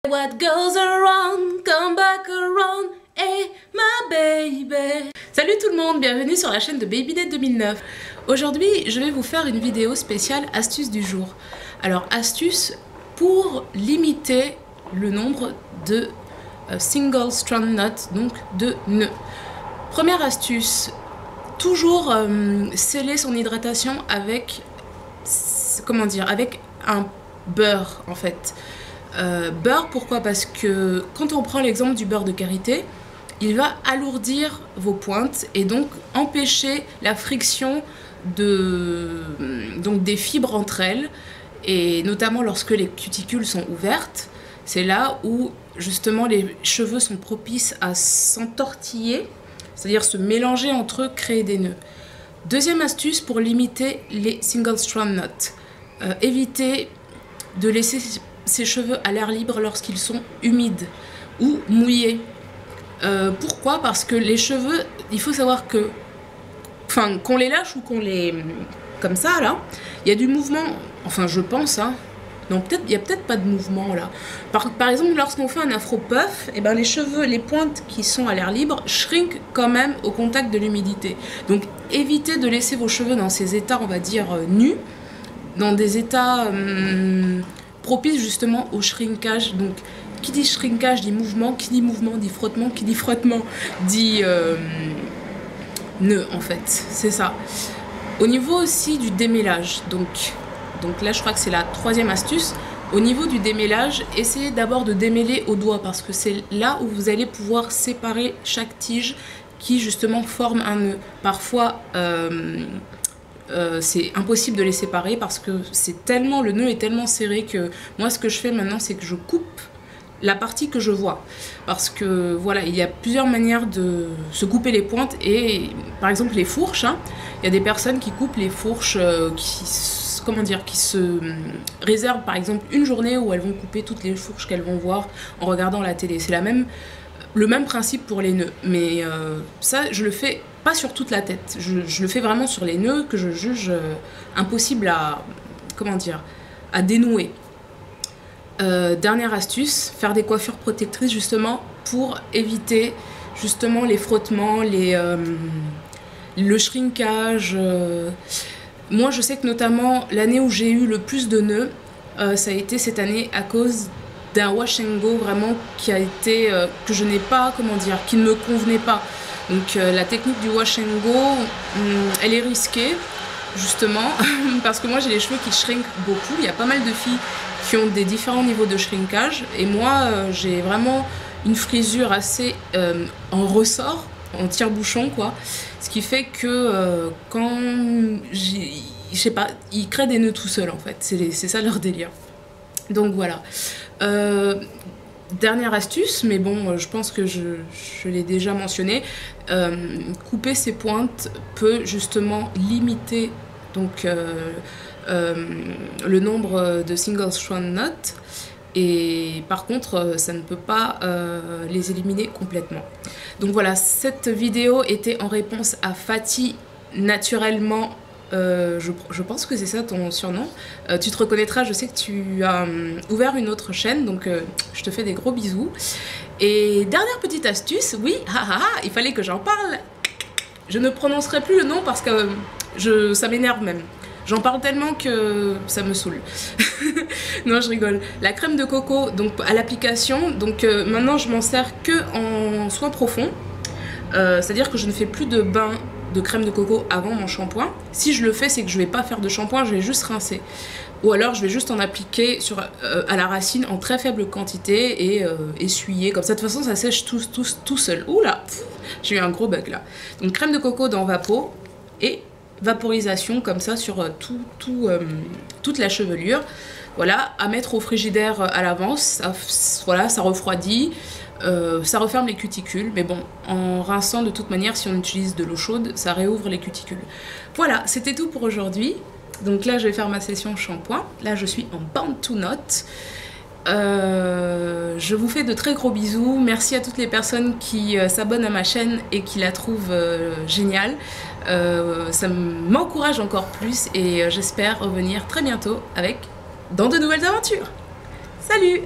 What goes around, come back around, hey my baby. Salut tout le monde, bienvenue sur la chaîne de Babynet 2009. Aujourd'hui, je vais vous faire une vidéo spéciale astuce du jour. Alors, astuce pour limiter le nombre de single strand knots, donc de nœuds. Première astuce, toujours sceller son hydratation avec, comment dire, avec un beurre en fait. Beurre, pourquoi? Parce que quand on prend l'exemple du beurre de karité, il va alourdir vos pointes et donc empêcher la friction donc des fibres entre elles, et notamment lorsque les cuticules sont ouvertes. C'est là où justement les cheveux sont propices à s'entortiller, c'est-à-dire se mélanger entre eux, créer des nœuds. Deuxième astuce pour limiter les single strand knots, évitez de laisser ses cheveux à l'air libre lorsqu'ils sont humides ou mouillés. Pourquoi? Parce que les cheveux, il faut savoir que, enfin, qu'on les lâche ou qu'on les... comme ça, là, il y a du mouvement, enfin je pense, hein. Non, peut-être, il n'y a peut-être pas de mouvement là. Par exemple, lorsqu'on fait un afro puff, et ben les cheveux, les pointes qui sont à l'air libre, shrinkent quand même au contact de l'humidité. Donc évitez de laisser vos cheveux dans ces états, on va dire, nus, dans des états propices justement au shrinkage. Donc qui dit shrinkage dit mouvement, qui dit mouvement dit frottement, qui dit frottement dit nœud en fait, c'est ça. Au niveau aussi du démêlage, donc là je crois que c'est la troisième astuce. Au niveau du démêlage, essayez d'abord de démêler au doigt parce que c'est là où vous allez pouvoir séparer chaque tige qui justement forme un nœud. Parfois c'est impossible de les séparer parce que le nœud est tellement serré que moi ce que je fais maintenant c'est que je coupe la partie que je vois, parce que voilà, il y a plusieurs manières de se couper les pointes. Et par exemple les fourches, hein, il y a des personnes qui coupent les fourches qui se réservent par exemple une journée où elles vont couper toutes les fourches qu'elles vont voir en regardant la télé. C'est le même principe pour les nœuds, mais ça je le fais pas sur toute la tête, je le fais vraiment sur les nœuds que je juge impossible à, comment dire, à dénouer. Dernière astuce, faire des coiffures protectrices justement pour éviter justement les frottements, le shrinkage. Moi je sais que notamment l'année où j'ai eu le plus de nœuds, ça a été cette année à cause d'un wash and go vraiment qui a été, que je n'ai pas, comment dire, qui ne me convenait pas. Donc la technique du wash and go, elle est risquée justement parce que moi j'ai les cheveux qui shrinkent beaucoup. Il y a pas mal de filles qui ont des différents niveaux de shrinkage et moi j'ai vraiment une frisure assez en ressort, en tire-bouchon quoi, ce qui fait que quand je sais pas, ils créent des nœuds tout seuls en fait, c'est ça leur délire. Donc voilà. Dernière astuce, mais bon, je pense que je l'ai déjà mentionné, couper ses pointes peut justement limiter donc le nombre de single strand knots, et par contre ça ne peut pas les éliminer complètement. Donc voilà, cette vidéo était en réponse à Fatih naturellement. Je pense que c'est ça ton surnom. Tu te reconnaîtras, je sais que tu as ouvert une autre chaîne, donc je te fais des gros bisous. Et dernière petite astuce, oui, il fallait que j'en parle. Je ne prononcerai plus le nom parce que ça m'énerve même. J'en parle tellement que ça me saoule. Non, je rigole. La crème de coco, donc à l'application, donc maintenant je m'en sers que en soin profond. C'est-à-dire que je ne fais plus de bain de crème de coco avant mon shampoing. Si je le fais, c'est que je vais pas faire de shampoing, je vais juste rincer. Ou alors je vais juste en appliquer à la racine en très faible quantité et essuyer. Comme ça, de toute façon, ça sèche tout seul. Oula, j'ai eu un gros bug là. Donc crème de coco dans Vapo et vaporisation comme ça sur toute la chevelure. Voilà, à mettre au frigidaire à l'avance. Voilà, ça refroidit. Ça referme les cuticules, mais bon, en rinçant de toute manière, si on utilise de l'eau chaude, ça réouvre les cuticules. Voilà, c'était tout pour aujourd'hui. Donc là, je vais faire ma session shampoing. Là, je suis en bound to knot. Je vous fais de très gros bisous. Merci à toutes les personnes qui s'abonnent à ma chaîne et qui la trouvent géniale. Ça m'encourage encore plus et j'espère revenir très bientôt dans de nouvelles aventures. Salut!